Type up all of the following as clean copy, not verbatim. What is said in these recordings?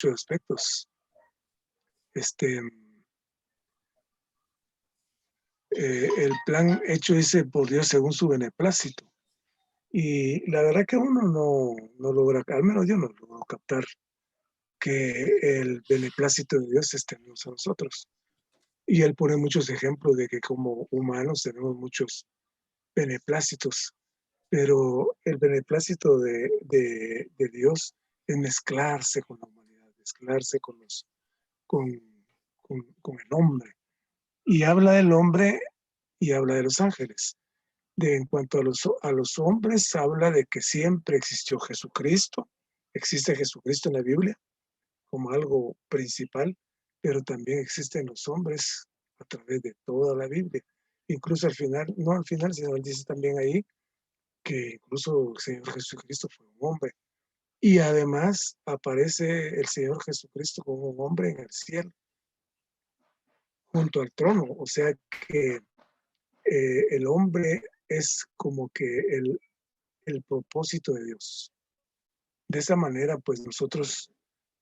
aspectos. El plan hecho, dice, por Dios según su beneplácito. Y la verdad que uno no logra, al menos yo no logro captar que el beneplácito de Dios tenemos a nosotros. Y él pone muchos ejemplos de que como humanos tenemos muchos beneplácitos, pero el beneplácito de Dios es mezclarse con la humanidad, mezclarse con el hombre. Y habla del hombre y habla de los ángeles. En cuanto a los hombres, habla de que siempre existió Jesucristo, existe Jesucristo en la Biblia como algo principal, pero también existen los hombres a través de toda la Biblia. Incluso al final, no al final, sino él dice también ahí que incluso el Señor Jesucristo fue un hombre. Y además aparece el Señor Jesucristo como un hombre en el cielo, junto al trono. O sea que el hombre es como que el propósito de Dios. De esa manera, pues nosotros,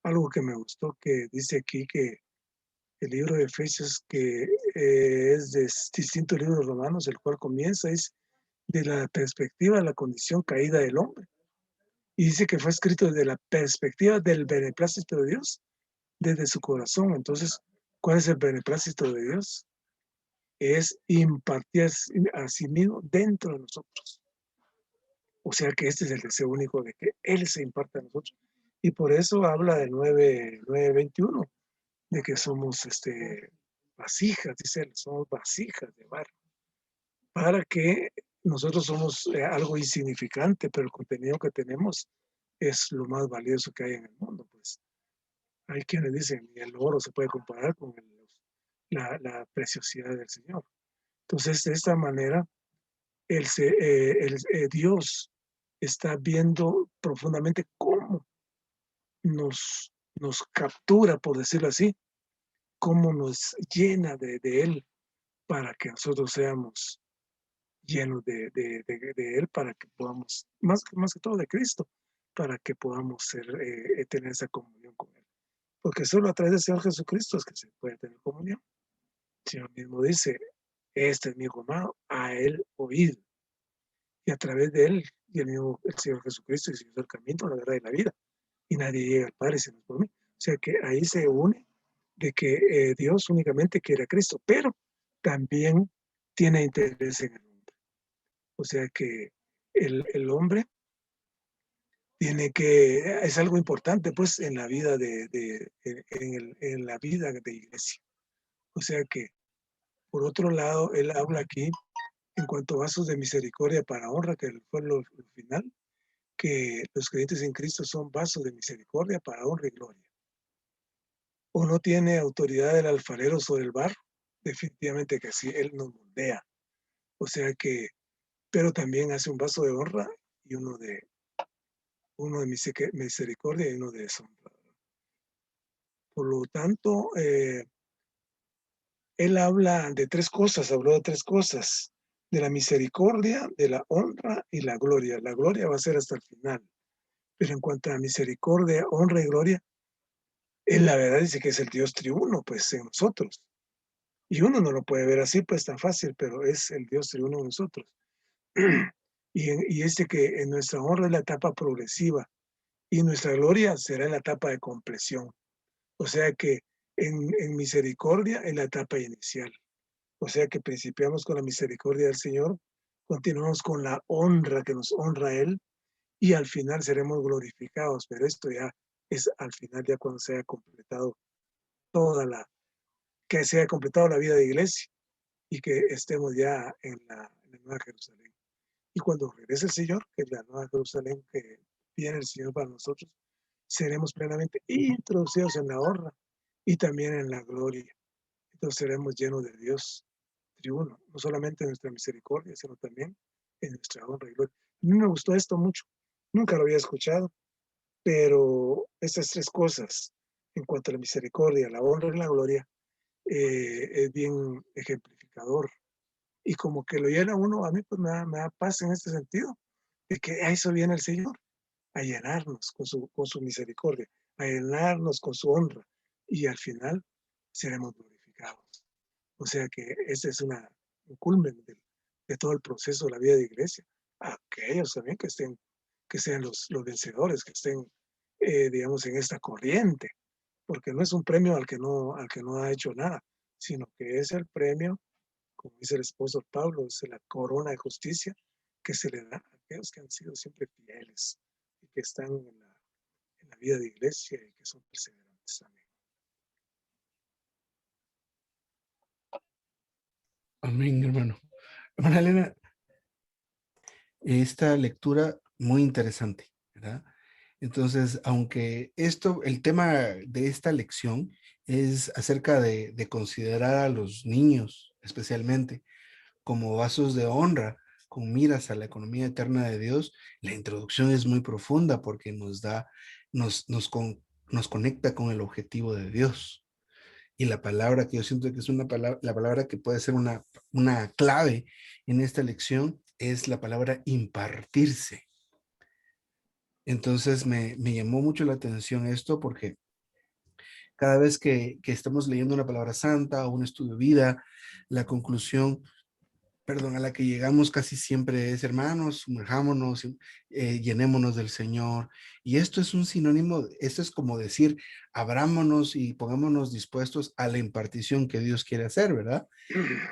algo que me gustó que dice aquí que el libro de Efesios, que es distinto al libro de Romanos, el cual comienza, es de la perspectiva de la condición caída del hombre. Y dice que fue escrito desde la perspectiva del beneplácito de Dios, desde su corazón. Entonces, ¿cuál es el beneplácito de Dios? Es impartir a sí mismo dentro de nosotros. O sea que este es el deseo único de que Él se imparte a nosotros. Y por eso habla del 9:21, de que somos vasijas, dice él, somos vasijas de barro, para que nosotros somos algo insignificante, pero el contenido que tenemos es lo más valioso que hay en el mundo. Pues hay quienes dicen, ni el oro se puede comparar con la preciosidad del Señor. Entonces, de esta manera, Dios está viendo profundamente cómo nos captura, por decirlo así, cómo nos llena de Él para que nosotros seamos llenos de Él, para que podamos, más que todo de Cristo, para que podamos tener esa comunión con Él. Porque solo a través del Señor Jesucristo es que se puede tener comunión. El Señor mismo dice, este es mi hijo amado, a Él oíd. Y a través de Él, y el Señor Jesucristo, y el Señor el camino, la verdad y la vida. Y nadie llega al Padre sino por mí. O sea que ahí se une de que Dios únicamente quiere a Cristo, pero también tiene interés en el hombre. O sea que el hombre es algo importante pues en la vida en la vida de iglesia. O sea que, por otro lado, él habla aquí en cuanto a vasos de misericordia para honra, que fue lo final, que los creyentes en Cristo son vasos de misericordia para honra y gloria. O no tiene autoridad el alfarero sobre el barro, definitivamente que sí, él nos moldea. O sea que, pero también hace un vaso de honra y uno de misericordia y uno de deshonra. Por lo tanto, él habla de tres cosas, habló de tres cosas, de la misericordia, de la honra y la gloria. La gloria va a ser hasta el final, pero en cuanto a misericordia, honra y gloria, él la verdad dice que es el Dios triuno, pues en nosotros. Y uno no lo puede ver así, pues tan fácil, pero es el Dios triuno en nosotros. Y que en nuestra honra es la etapa progresiva y nuestra gloria será en la etapa de compleción. O sea que en misericordia en la etapa inicial. O sea que principiamos con la misericordia del Señor, continuamos con la honra que nos honra Él y al final seremos glorificados. Pero esto ya es al final, ya cuando se haya completado que se haya completado la vida de iglesia y que estemos ya en la Nueva Jerusalén. Y cuando regrese el Señor, que es la Nueva Jerusalén que viene el Señor para nosotros, seremos plenamente introducidos en la honra y también en la gloria. Entonces seremos llenos de Dios triuno, no solamente en nuestra misericordia, sino también en nuestra honra y gloria. A mí me gustó esto mucho, nunca lo había escuchado, pero estas tres cosas, en cuanto a la misericordia, la honra y la gloria, es bien ejemplificador. Y como que lo llena uno, a mí pues me da paz en este sentido, de que a eso viene el Señor, a llenarnos con su misericordia, a llenarnos con su honra y al final seremos glorificados. O sea que ese es un culmen de todo el proceso de la vida de iglesia. Aquellos también que sean los vencedores, que estén, digamos, en esta corriente, porque no es un premio al que no ha hecho nada, sino que es el premio, como dice el esposo Pablo, es la corona de justicia que se le da a aquellos que han sido siempre fieles y que están en la vida de iglesia y que son perseverantes. Amén. Amén, hermano. Hermana Elena, esta lectura muy interesante, ¿verdad? Entonces, aunque el tema de esta lección es acerca de considerar a los niños, especialmente, como vasos de honra, con miras a la economía eterna de Dios, la introducción es muy profunda porque nos conecta con el objetivo de Dios. Y la palabra que yo siento que es la palabra que puede ser una clave en esta lección es la palabra impartirse. Entonces me llamó mucho la atención esto porque cada vez que estamos leyendo una palabra santa o un estudio de vida, la conclusión, perdón, a la que llegamos casi siempre es, hermanos, sumerjámonos, llenémonos del Señor. Y esto es un sinónimo, esto es como decir, abrámonos y pongámonos dispuestos a la impartición que Dios quiere hacer, ¿verdad?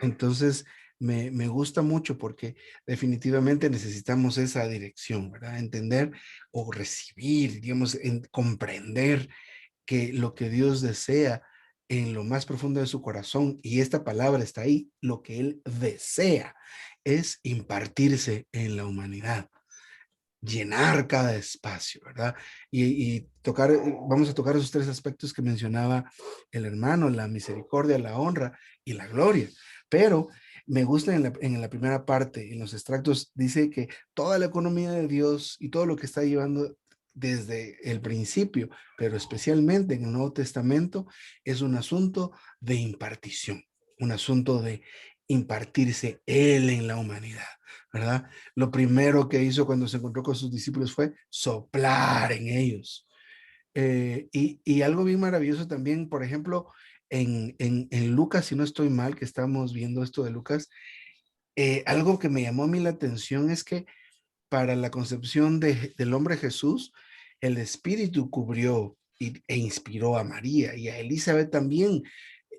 Entonces, me gusta mucho porque definitivamente necesitamos esa dirección, ¿verdad? Entender o recibir, digamos, comprender que lo que Dios desea en lo más profundo de su corazón, y esta palabra está ahí, lo que Él desea es impartirse en la humanidad, llenar cada espacio, ¿verdad? Y tocar, vamos a tocar esos tres aspectos que mencionaba el hermano, la misericordia, la honra y la gloria. Pero me gusta en la primera parte, en los extractos, dice que toda la economía de Dios y todo lo que está llevando desde el principio, pero especialmente en el Nuevo Testamento, es un asunto de impartición, un asunto de impartirse Él en la humanidad, ¿verdad? Lo primero que hizo cuando se encontró con sus discípulos fue soplar en ellos. Y algo bien maravilloso también, por ejemplo, en Lucas, si no estoy mal, que estamos viendo esto de Lucas, algo que me llamó a mí la atención es que para la concepción del hombre Jesús, el Espíritu cubrió e inspiró a María y a Elizabeth también.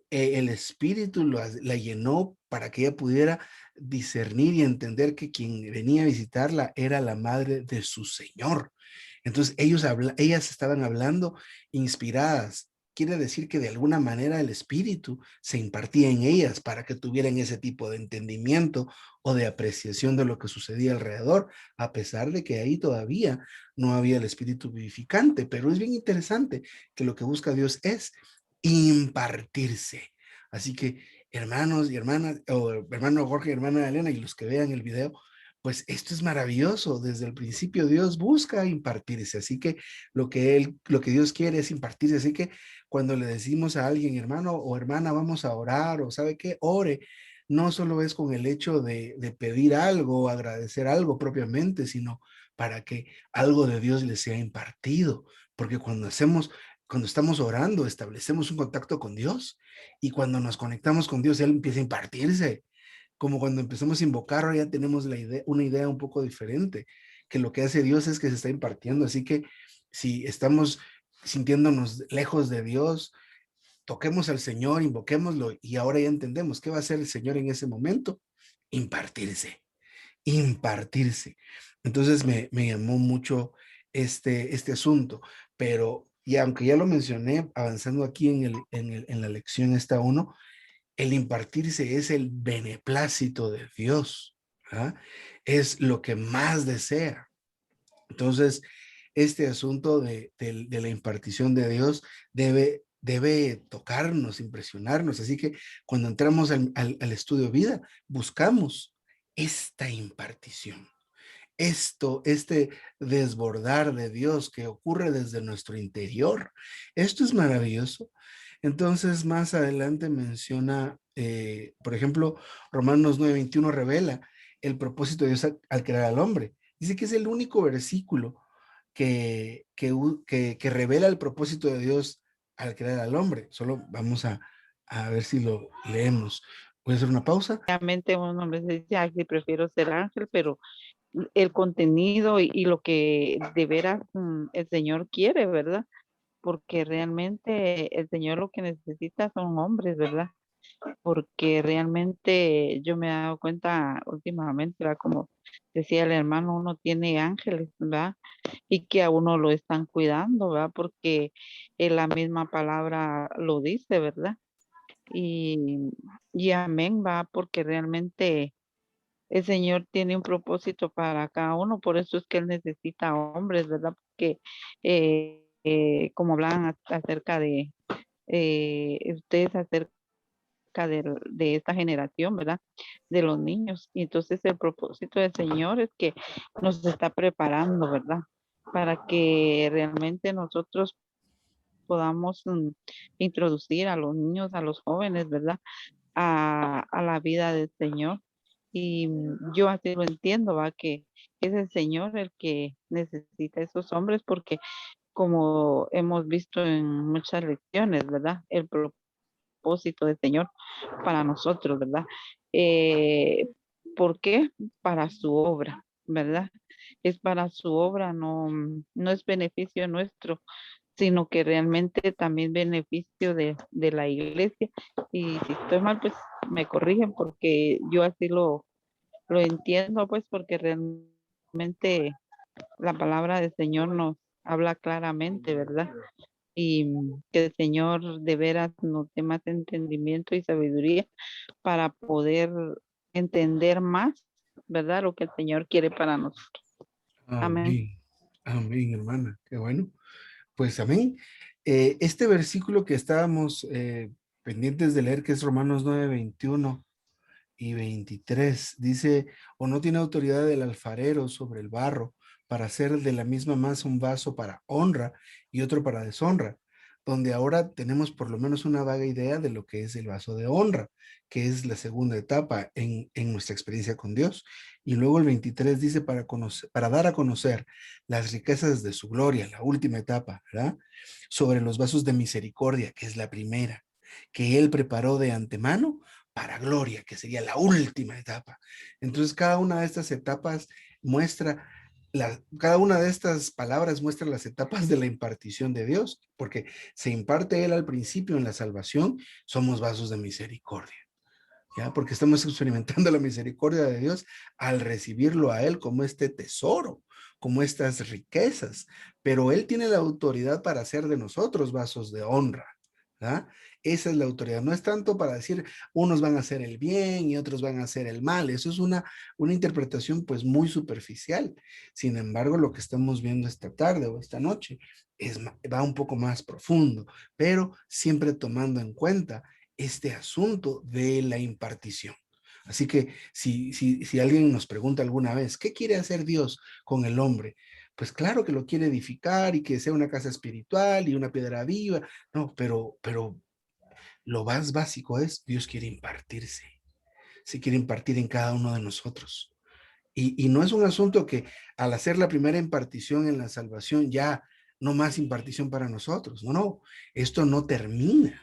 El Espíritu la llenó para que ella pudiera discernir y entender que quien venía a visitarla era la madre de su Señor. Entonces ellas estaban hablando inspiradas. Quiere decir que de alguna manera el Espíritu se impartía en ellas para que tuvieran ese tipo de entendimiento o de apreciación de lo que sucedía alrededor, a pesar de que ahí todavía no había el Espíritu vivificante. Pero es bien interesante que lo que busca Dios es impartirse. Así que hermanos y hermanas, o hermano Jorge y hermana Elena, y los que vean el video, pues esto es maravilloso. Desde el principio Dios busca impartirse. Así que lo que Dios quiere es impartirse. Así que cuando le decimos a alguien, hermano o hermana, vamos a orar, o sabe qué, ore, no solo es con el hecho de pedir algo, agradecer algo propiamente, sino para que algo de Dios le sea impartido. Porque cuando estamos orando, establecemos un contacto con Dios, y cuando nos conectamos con Dios, Él empieza a impartirse. Como cuando empezamos a invocar, ahora ya tenemos una idea un poco diferente, que lo que hace Dios es que se está impartiendo. Así que si estamos sintiéndonos lejos de Dios, toquemos al Señor, invoquémoslo, y ahora ya entendemos qué va a hacer el Señor en ese momento: impartirse, impartirse. Entonces me llamó mucho este asunto, pero y aunque ya lo mencioné, avanzando aquí en la lección esta uno, el impartirse es el beneplácito de Dios, ¿verdad? Es lo que más desea. Entonces, este asunto de la impartición de Dios debe tocarnos, impresionarnos. Así que cuando entramos al estudio de vida, buscamos esta impartición, este desbordar de Dios que ocurre desde nuestro interior. Esto es maravilloso. Entonces, más adelante menciona, por ejemplo, Romanos 9:21 revela el propósito de Dios al crear al hombre. Dice que es el único versículo que revela el propósito de Dios al crear al hombre. Solo vamos a ver si lo leemos. Voy a hacer una pausa. Realmente uno me dice, ay, sí, prefiero ser ángel, pero el contenido y lo que de veras el Señor quiere, ¿verdad? Porque realmente el Señor lo que necesita son hombres, ¿verdad? Porque realmente yo me he dado cuenta últimamente, ¿verdad? Como decía el hermano, uno tiene ángeles, ¿verdad? Y que a uno lo están cuidando, ¿verdad? Porque la misma palabra lo dice, ¿verdad? Y, y amén, va, porque realmente el Señor tiene un propósito para cada uno, por eso es que Él necesita hombres, ¿verdad? Porque como hablan acerca de ustedes acerca de esta generación, ¿verdad? De los niños. Y entonces el propósito del Señor es que nos está preparando, ¿verdad? Para que realmente nosotros podamos introducir a los niños, a los jóvenes, ¿verdad? A la vida del Señor. Y yo así lo entiendo, va, que es el Señor el que necesita esos hombres porque como hemos visto en muchas lecciones, ¿verdad? El propósito del Señor para nosotros, ¿verdad? Eh, ¿Por qué? Para su obra, ¿verdad? Es para su obra, no, no es beneficio nuestro, sino que realmente también beneficio de la iglesia. Y si estoy mal, pues me corrigen porque yo así lo entiendo, pues porque realmente la palabra del Señor nos habla claramente, ¿verdad? Y que el Señor de veras nos dé más entendimiento y sabiduría para poder entender más, ¿verdad? Lo que el Señor quiere para nosotros. Amén. Amén. Amén, hermana. Qué bueno. Pues amén. Este versículo que estábamos pendientes de leer, que es Romanos 9:21 y 23, dice: o no tiene autoridad el alfarero sobre el barro para hacer de la misma masa un vaso para honra y otro para deshonra, donde ahora tenemos por lo menos una vaga idea de lo que es el vaso de honra, que es la segunda etapa en nuestra experiencia con Dios. Y luego el 23 dice: para dar a conocer las riquezas de su gloria, la última etapa, ¿verdad? Sobre los vasos de misericordia, que es la primera, que Él preparó de antemano para gloria, que sería la última etapa. Entonces, cada una de estas etapas muestra, cada una de estas palabras muestra las etapas de la impartición de Dios, porque se imparte Él al principio en la salvación, somos vasos de misericordia. ¿Ya? Porque estamos experimentando la misericordia de Dios al recibirlo a Él como este tesoro, como estas riquezas, pero Él tiene la autoridad para hacer de nosotros vasos de honra. ¿Ya? Esa es la autoridad. No es tanto para decir unos van a hacer el bien y otros van a hacer el mal. Eso es una interpretación pues muy superficial. Sin embargo, lo que estamos viendo esta tarde o esta noche va un poco más profundo, pero siempre tomando en cuenta este asunto de la impartición. Así que si alguien nos pregunta alguna vez, ¿qué quiere hacer Dios con el hombre? Pues claro que lo quiere edificar y que sea una casa espiritual y una piedra viva. No, pero lo más básico es, Dios quiere impartirse. Se quiere impartir en cada uno de nosotros. Y no es un asunto que al hacer la primera impartición en la salvación ya no más impartición para nosotros. No, no, esto no termina.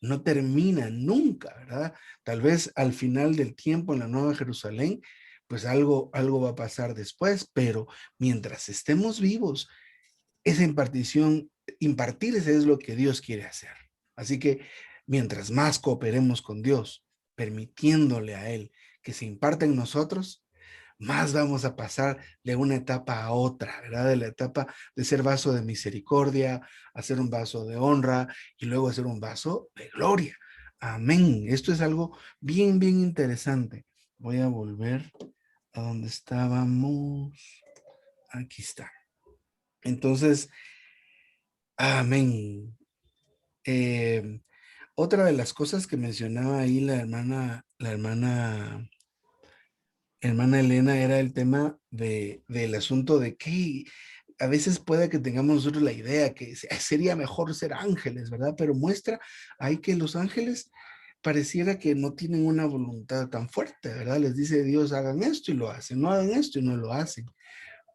No termina nunca, ¿verdad? Tal vez al final del tiempo en la Nueva Jerusalén, pues algo va a pasar después, pero mientras estemos vivos, esa impartirse es lo que Dios quiere hacer. Así que mientras más cooperemos con Dios, permitiéndole a Él que se imparta en nosotros, más vamos a pasar de una etapa a otra, ¿verdad? De la etapa de ser vaso de misericordia, a ser un vaso de honra y luego a ser un vaso de gloria. Amén. Esto es algo bien, bien interesante. Voy a volver a donde estábamos. Aquí está. Entonces, amén. Eh, Otra de las cosas que mencionaba ahí la hermana Elena era el tema del asunto de que a veces puede que tengamos nosotros la idea que sería mejor ser ángeles, ¿verdad? Pero muestra ahí que los ángeles pareciera que no tienen una voluntad tan fuerte, ¿verdad? Les dice Dios, hagan esto y lo hacen, no hagan esto y no lo hacen.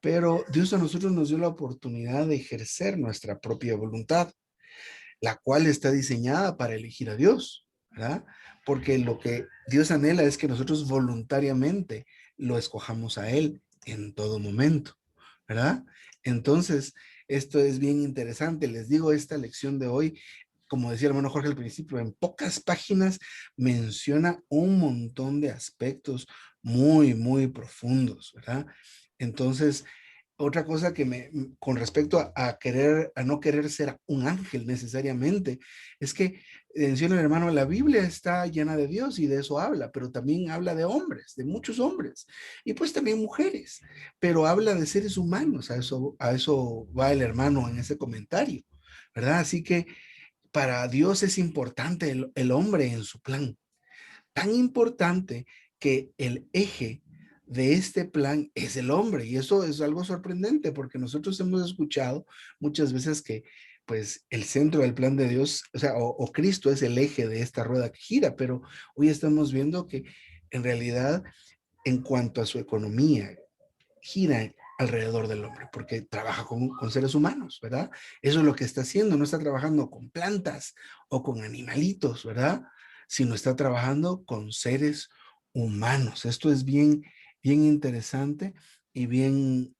pero Dios a nosotros nos dio la oportunidad de ejercer nuestra propia voluntad, la cual está diseñada para elegir a Dios, ¿verdad? Porque lo que Dios anhela es que nosotros voluntariamente lo escojamos a Él en todo momento, ¿verdad? Entonces, esto es bien interesante. Les digo, esta lección de hoy, como decía el hermano Jorge al principio, en pocas páginas menciona un montón de aspectos muy, muy profundos, ¿verdad? Entonces, otra cosa que con respecto a no querer ser un ángel necesariamente, es que, menciona el hermano, la Biblia está llena de Dios y de eso habla, pero también habla de hombres, de muchos hombres, y pues también mujeres, pero habla de seres humanos, a eso va el hermano en ese comentario, ¿verdad? Así que para Dios es importante el hombre en su plan, tan importante que el eje de este plan es el hombre, y eso es algo sorprendente porque nosotros hemos escuchado muchas veces que pues el centro del plan de Dios, o sea, o Cristo es el eje de esta rueda que gira, pero hoy estamos viendo que en realidad en cuanto a su economía gira alrededor del hombre, porque trabaja con seres humanos, ¿verdad? Eso es lo que está haciendo, no está trabajando con plantas o con animalitos, ¿verdad? Sino está trabajando con seres humanos. Esto es bien, bien interesante y bien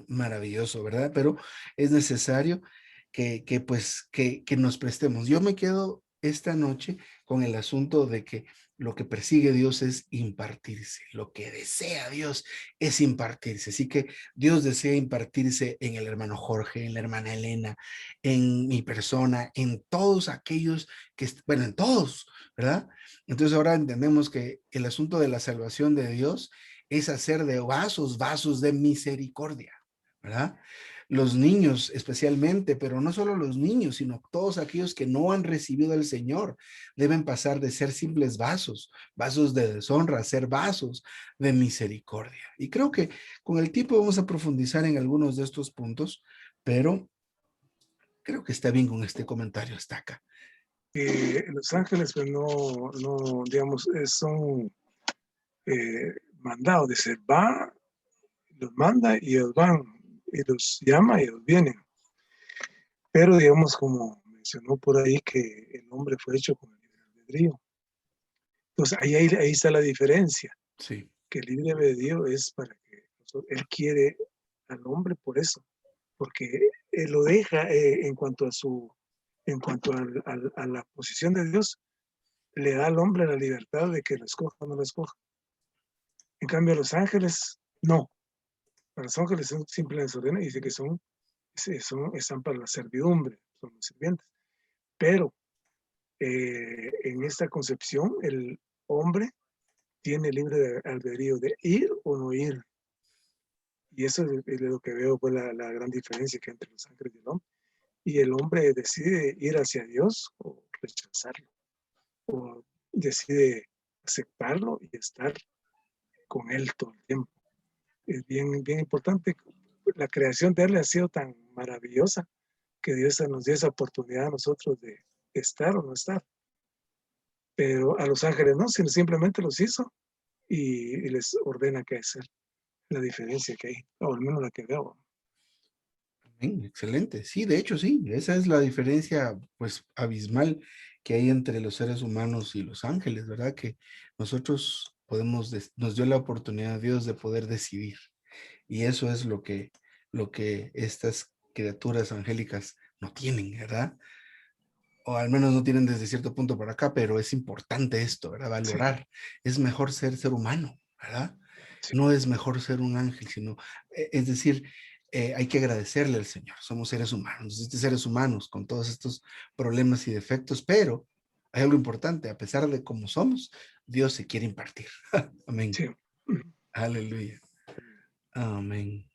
maravilloso, ¿verdad? Pero es necesario que nos prestemos. Yo me quedo esta noche con el asunto de que lo que persigue Dios es impartirse, lo que desea Dios es impartirse. Así que Dios desea impartirse en el hermano Jorge, en la hermana Elena, en mi persona, en todos aquellos bueno, en todos, ¿verdad? Entonces ahora entendemos que el asunto de la salvación de Dios es hacer de vasos de misericordia, ¿verdad? Los niños especialmente, pero no solo los niños, sino todos aquellos que no han recibido al Señor, deben pasar de ser simples vasos de deshonra, a ser vasos de misericordia. Y creo que con el tiempo vamos a profundizar en algunos de estos puntos, pero creo que está bien con este comentario hasta acá. Los ángeles, pues digamos, son mandados de ser, va, los manda y ellos van, y los llama y ellos vienen. Pero digamos, como mencionó por ahí, que el hombre fue hecho con el libre albedrío. Entonces, ahí está la diferencia, Sí, que el libre albedrío es para que él quiere al hombre por eso, porque él lo deja en cuanto a la posición de Dios, le da al hombre la libertad de que lo escoja o no lo escoja. En cambio, los ángeles, no. Para los ángeles son simplemente ordenados y dice que están para la servidumbre, son los sirvientes. Pero en esta concepción, el hombre tiene libre albedrío de ir o no ir. Y eso es lo que veo, pues, la gran diferencia que hay entre los ángeles y el hombre. Y el hombre decide ir hacia Dios o rechazarlo, o decide aceptarlo y estar con él todo el tiempo. Es bien, bien importante. La creación de él ha sido tan maravillosa que Dios nos dio esa oportunidad a nosotros de estar o no estar. Pero a los ángeles no, sino simplemente los hizo y les ordena qué hacer. La diferencia que hay, o al menos la que veo. bien, excelente. Sí, de hecho, sí, esa es la diferencia, pues, abismal que hay entre los seres humanos y los ángeles, ¿verdad? Que nosotros nos dio la oportunidad a Dios de poder decidir. Y eso es lo que estas criaturas angélicas no tienen, ¿verdad? O al menos no tienen desde cierto punto por acá, pero es importante esto, ¿verdad? Sí, Valorar. Es mejor ser humano, ¿verdad? sí, No es mejor ser un ángel, sino, es decir, hay que agradecerle al Señor. Somos seres humanos, seres humanos con todos estos problemas y defectos, pero hay algo importante, a pesar de cómo somos, Dios se quiere impartir. Amén. sí. Aleluya. Amén.